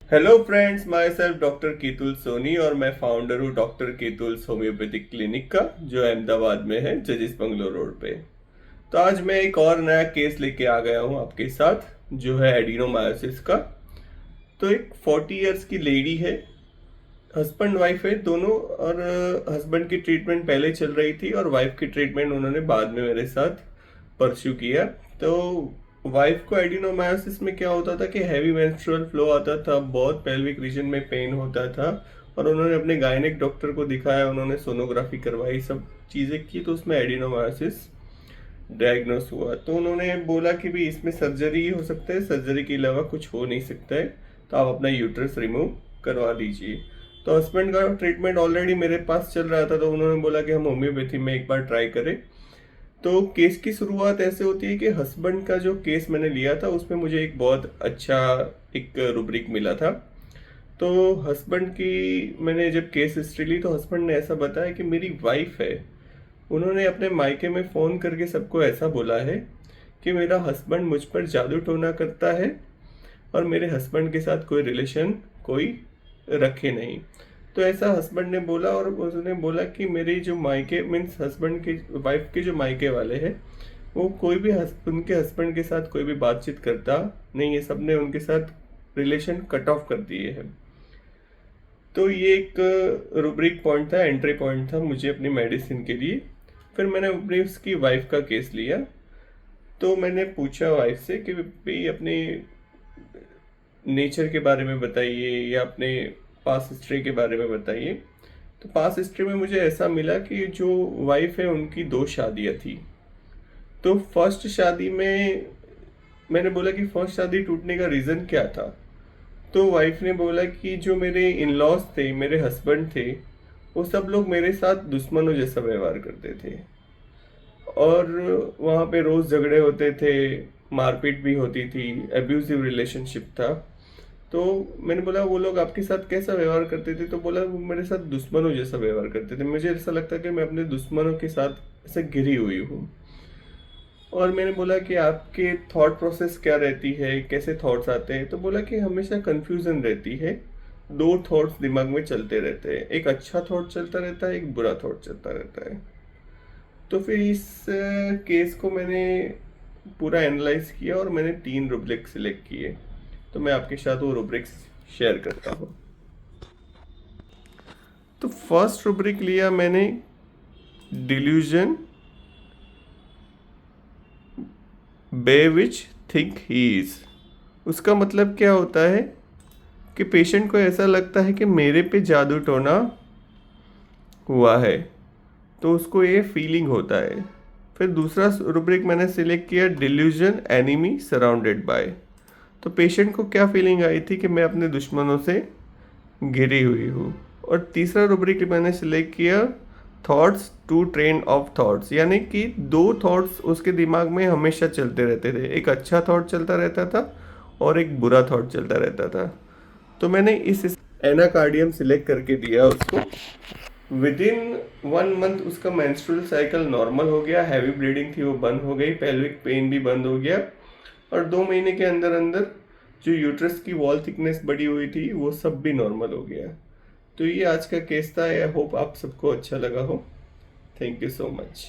Hello friends, my self doctor Ketul Soni और मैं founder हूँ डॉक्टर केतुल होम्योपैथिक क्लिनिक का, जो अहमदाबाद में है, जजिस बंगलो रोड पे। तो आज मैं एक और नया केस लेके आ गया हूँ आपके साथ, जो है एडिनोमायोसिस का। तो एक 40 इयर्स की लेडी है, हस्बैंड वाइफ है दोनों। और हस्बैंड की ट्रीटमेंट पहले चल रही थी और वाइफ की ट्रीटमेंट उन्होंने बाद में मेरे साथ परस्यू किया। तो वाइफ को एडिनोमायोसिस में क्या होता था कि हैवी मेंस्ट्रुअल फ्लो आता था, बहुत पेल्विक रीजन में पेन होता था। और उन्होंने अपने गायनेक डॉक्टर को दिखाया, उन्होंने सोनोग्राफी करवाई, सब चीज़ें की, तो उसमें एडिनोमायोसिस डायग्नोस हुआ। तो उन्होंने बोला कि भी इसमें सर्जरी ही हो सकता है, सर्जरी के अलावा कुछ हो नहीं सकता है, तो आप अपना यूट्रस रिमूव करवा लीजिए। तो हस्बैंड का ट्रीटमेंट ऑलरेडी मेरे पास चल रहा था, तो उन्होंने बोला कि हम होम्योपैथी में एक बार ट्राई करें। तो केस की शुरुआत ऐसे होती है कि हस्बैंड का जो केस मैंने लिया था उसमें मुझे एक बहुत अच्छा एक रुब्रिक मिला था। तो हस्बैंड की मैंने जब केस हिस्ट्री ली तो हस्बैंड ने ऐसा बताया कि मेरी वाइफ है, उन्होंने अपने मायके में फ़ोन करके सबको ऐसा बोला है कि मेरा हस्बैंड मुझ पर जादू टोना करता है और मेरे हस्बैंड के साथ कोई रिलेशन कोई रखे नहीं। तो ऐसा हस्बैंड ने बोला, और उसने बोला कि मेरी जो मायके मीन्स हस्बैंड के वाइफ के जो मायके वाले हैं, वो कोई भी उनके हस्बैंड के साथ कोई भी बातचीत करता नहीं है, सबने उनके साथ रिलेशन कट ऑफ कर दिए हैं। तो ये एक रुब्रिक पॉइंट था, एंट्री पॉइंट था मुझे अपनी मेडिसिन के लिए। फिर मैंने अपनी उसकी वाइफ का केस लिया। तो मैंने पूछा वाइफ से कि भाई अपने नेचर के बारे में बताइए या अपने पास हिस्ट्री के बारे में बताइए। तो पास हिस्ट्री में मुझे ऐसा मिला कि जो वाइफ है उनकी 2 शादियां थी। तो फर्स्ट शादी में मैंने बोला कि फर्स्ट शादी टूटने का रीज़न क्या था। तो वाइफ ने बोला कि जो मेरे इन लॉज थे, मेरे हस्बैंड थे, वो सब लोग मेरे साथ दुश्मनों जैसा व्यवहार करते थे। और वहाँ पे रोज़ झगड़े होते थे, मारपीट भी होती थी, एब्यूजिव रिलेशनशिप था। तो मैंने बोला वो लोग आपके साथ कैसा व्यवहार करते थे। तो बोला वो मेरे साथ दुश्मनों जैसा व्यवहार करते थे, मुझे ऐसा लगता कि मैं अपने दुश्मनों के साथ ऐसे घिरी हुई हूँ। और मैंने बोला कि आपके थॉट प्रोसेस क्या रहती है, कैसे थॉट्स आते हैं। तो बोला कि हमेशा कंफ्यूजन रहती है, 2 थॉट्स दिमाग में चलते रहते हैं, एक अच्छा थॉट चलता रहता है, एक बुरा थॉट चलता रहता है। तो फिर इस केस को मैंने पूरा एनालाइज किया और मैंने 3 रुब्रिक सिलेक्ट किए। तो मैं आपके साथ वो रुब्रिक्स शेयर करता हूँ। तो फर्स्ट रुब्रिक लिया मैंने, delusion be which think he is. उसका मतलब क्या होता है कि पेशेंट को ऐसा लगता है कि मेरे पे जादू टोना हुआ है, तो उसको ये फीलिंग होता है। फिर दूसरा रुब्रिक मैंने सिलेक्ट किया, डिल्यूजन एनिमी सराउंडेड बाय। तो पेशेंट को क्या फीलिंग आई थी कि मैं अपने दुश्मनों से घिरी हुई हूँ। और तीसरा रुब्रिक मैंने सिलेक्ट किया, thoughts to train of thoughts, यानी कि 2 थॉट्स उसके दिमाग में हमेशा चलते रहते थे, एक अच्छा थॉट चलता रहता था और एक बुरा थॉट चलता रहता था। तो मैंने इस एनाकार्डियम सिलेक्ट करके दिया उसको। विद इन 1 मंथ उसका मेंस्ट्रुअल साइकिल नॉर्मल हो गया, हैवी ब्लीडिंग थी वो बंद हो गई, पेल्विक पेन भी बंद हो गया। और 2 महीने के अंदर अंदर जो यूट्रस की वॉल थिकनेस बढ़ी हुई थी वो सब भी नॉर्मल हो गया। तो ये आज का केस था। आई होप आप सबको अच्छा लगा हो। Thank you so much.